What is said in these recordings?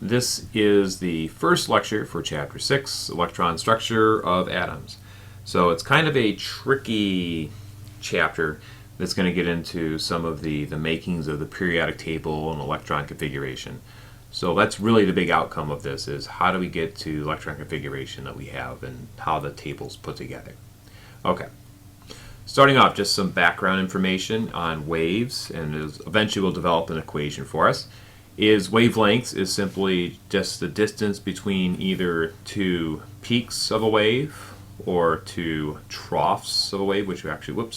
This is the first lecture for Chapter 6, Electron Structure of Atoms. So it's kind of a tricky chapter that's going to get into some of the makings of the periodic table and electron configuration. So that's really the big outcome of this, is how do we get to electron configuration that we have and how the table's put together. Okay. Starting off, just some background information on waves, and eventually we'll develop an equation for us. Wavelengths is simply just the distance between either two peaks of a wave or two troughs of a wave, which actually,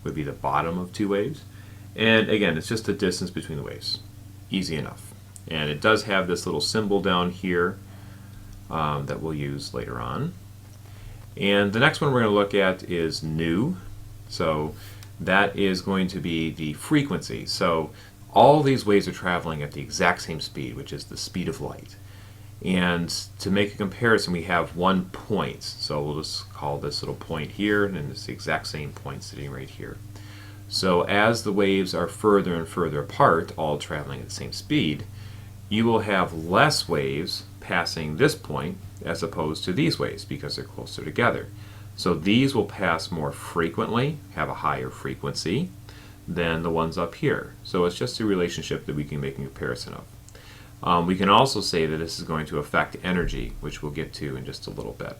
would be the bottom of two waves. And again, it's just the distance between the waves. Easy enough. And it does have this little symbol down here that we'll use later on. And the next one we're going to look at is nu. So that is going to be the frequency. So all these waves are traveling at the exact same speed, which is the speed of light. And to make a comparison, we have 1 point. So we'll just call this little point here, and it's the exact same point sitting right here. So as the waves are further and further apart, all traveling at the same speed, you will have less waves passing this point as opposed to these waves because they're closer together. So these will pass more frequently, have a higher frequency than the ones up here. So it's just a relationship that we can make a comparison of. We can also say that this is going to affect energy, which we'll get to in just a little bit.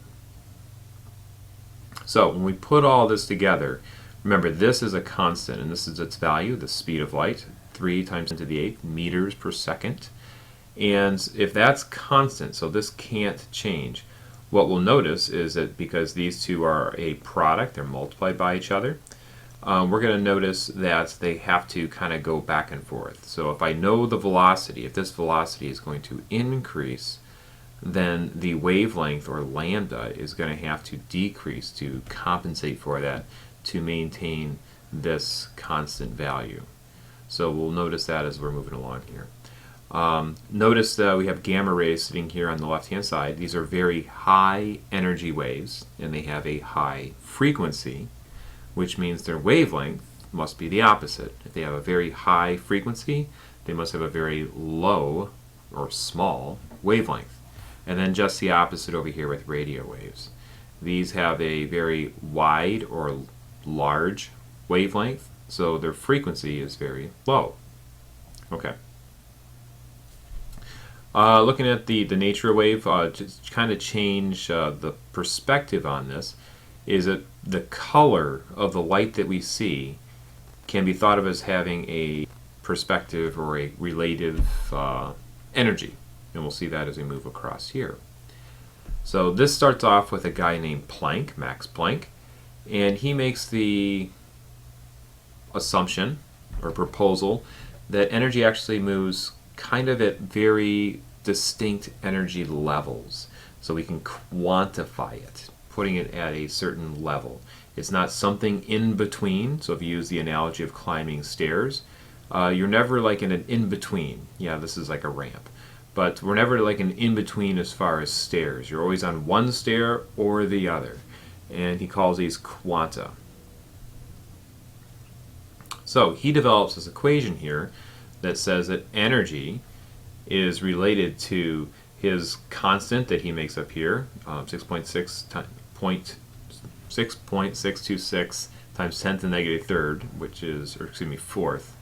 So when we put all this together, remember this is a constant, and this is its value, the speed of light, 3 times 10 to the 8 meters per second. And if that's constant, so this can't change, what we'll notice is that because these two are a product, they're multiplied by each other, we're going to notice that they have to kind of go back and forth. So if I know the velocity, if this velocity is going to increase, then the wavelength, or lambda, is going to have to decrease to compensate for that, to maintain this constant value. So we'll notice that as we're moving along here. Notice that we have gamma rays sitting here on the left hand side. These are very high energy waves, and they have a high frequency, which means their wavelength must be the opposite. If they have a very high frequency, they must have a very low or small wavelength. And then just the opposite over here with radio waves. These have a very wide or large wavelength, so their frequency is very low. Okay. Looking at the nature of wave, to kind of change the perspective on this, is that the color of the light that we see can be thought of as having a perspective or a relative energy. And we'll see that as we move across here. So this starts off with a guy named Planck, Max Planck, and he makes the assumption or proposal that energy actually moves kind of at very distinct energy levels. So we can quantify it, putting it at a certain level. It's not something in between. So if you use the analogy of climbing stairs, you're never like in an in-between. Yeah, this is like a ramp. But we're never like an in-between as far as stairs. You're always on one stair or the other. And he calls these quanta. So he develops this equation here that says that energy is related to his constant that he makes up here, 6.626 times 10 to the negative third, which is, or excuse me, fourth.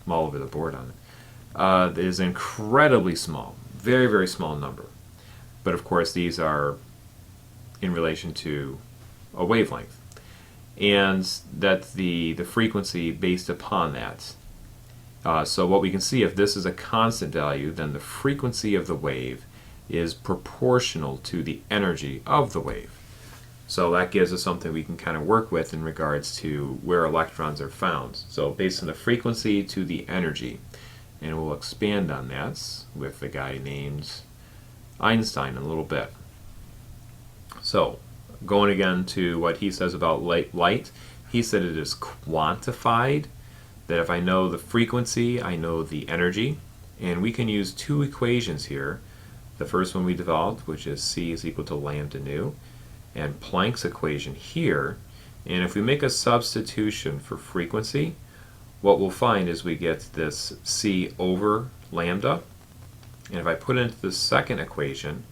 I'm all over the board on it. That is incredibly small, very, very small number. But of course, these are in relation to a wavelength. And that's the frequency based upon that. So what we can see, if this is a constant value, then the frequency of the wave is proportional to the energy of the wave. So that gives us something we can kind of work with in regards to where electrons are found. So based on the frequency to the energy. And we'll expand on that with a guy named Einstein in a little bit. So going again to what he says about light, he said it is quantified, that if I know the frequency, I know the energy. And we can use two equations here. The first one we developed, which is C is equal to lambda nu, and Planck's equation here. And if we make a substitution for frequency, what we'll find is we get this C over lambda And if I put it into the second equation,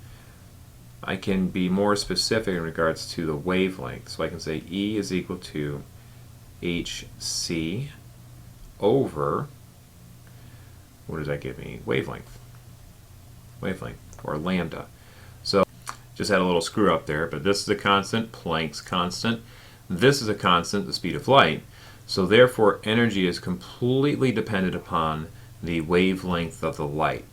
I can be more specific in regards to the wavelength. So I can say E is equal to hc over, what does that give me? Wavelength. Wavelength, or lambda. So just had a little screw up there, but this is a constant, Planck's constant. This is a constant, the speed of light. So therefore energy is completely dependent upon the wavelength of the light.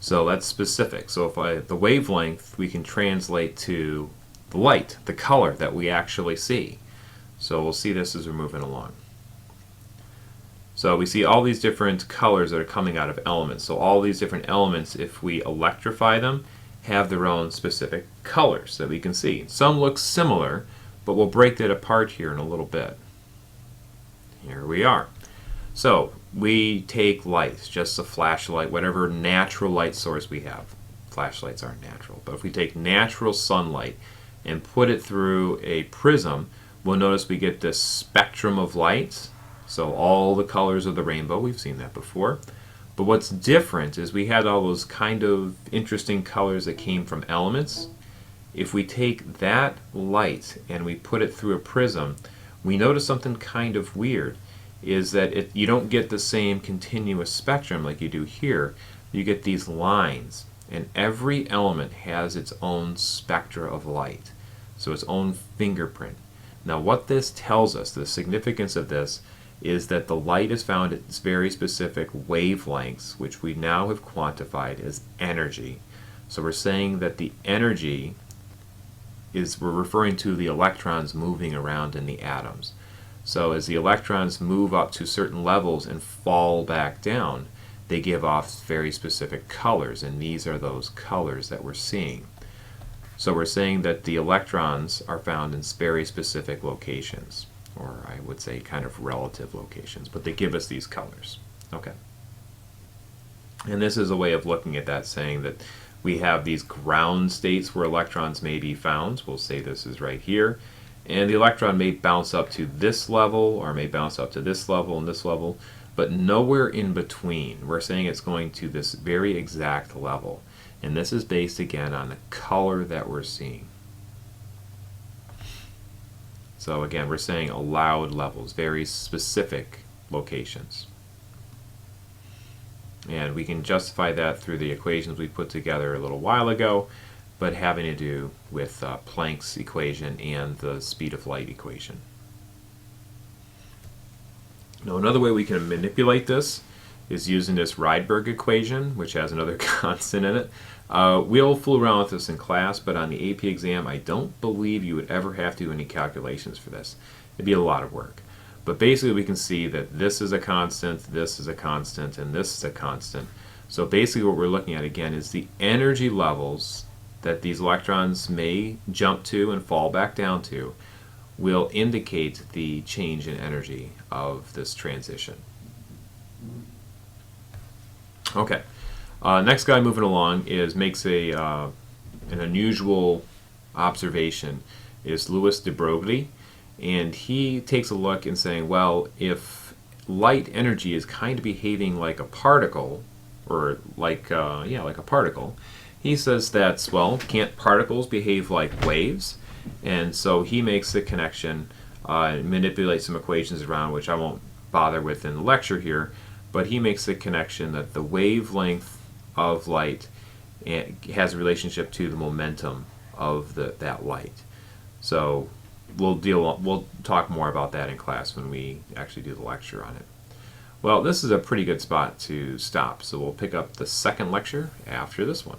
So that's specific. So if the wavelength we can translate to the light, the color that we actually see. So we'll see this as we're moving along. So we see all these different colors that are coming out of elements. So all these different elements, if we electrify them, have their own specific colors that we can see. Some look similar, but we'll break that apart here in a little bit. Here we are. So we take light, just a flashlight, whatever natural light source we have. Flashlights aren't natural, but if we take natural sunlight and put it through a prism, we'll notice we get this spectrum of light. So all the colors of the rainbow, we've seen that before. But what's different is we had all those kind of interesting colors that came from elements. If we take that light and we put it through a prism, we notice something kind of weird, is that you don't get the same continuous spectrum like you do here. You get these lines, and every element has its own spectra of light, so its own fingerprint. Now what this tells us, the significance of this, is that the light is found at its very specific wavelengths, which we now have quantified as energy. So we're saying that the energy we're referring to the electrons moving around in the atoms. So as the electrons move up to certain levels and fall back down, they give off very specific colors, and these are those colors that we're seeing. So we're saying that the electrons are found in very specific locations, or I would say kind of relative locations, but they give us these colors. Okay. And this is a way of looking at that, saying that we have these ground states where electrons may be found. We'll say this is right here. And the electron may bounce up to this level, or may bounce up to this level and this level, but nowhere in between. We're saying it's going to this very exact level. And this is based again on the color that we're seeing. So again, we're saying allowed levels, very specific locations. And we can justify that through the equations we put together a little while ago, but having to do with Planck's equation and the speed of light equation. Now another way we can manipulate this is using this Rydberg equation, which has another constant in it. We'll fool around with this in class, but on the AP exam I don't believe you would ever have to do any calculations for this. It'd be a lot of work. But basically we can see that this is a constant, this is a constant, and this is a constant. So basically what we're looking at again is the energy levels that these electrons may jump to and fall back down to will indicate the change in energy of this transition. Okay, next guy moving along makes an unusual observation, is Louis de Broglie, and he takes a look and saying, well, if light energy is kind of behaving like a particle, or like a particle, he says that's, well, can't particles behave like waves? And so he makes the connection, manipulates some equations around, which I won't bother with in the lecture here, but he makes the connection that the wavelength of light has a relationship to the momentum of that light. So we'll talk more about that in class when we actually do the lecture on it. Well, this is a pretty good spot to stop, so we'll pick up the second lecture after this one.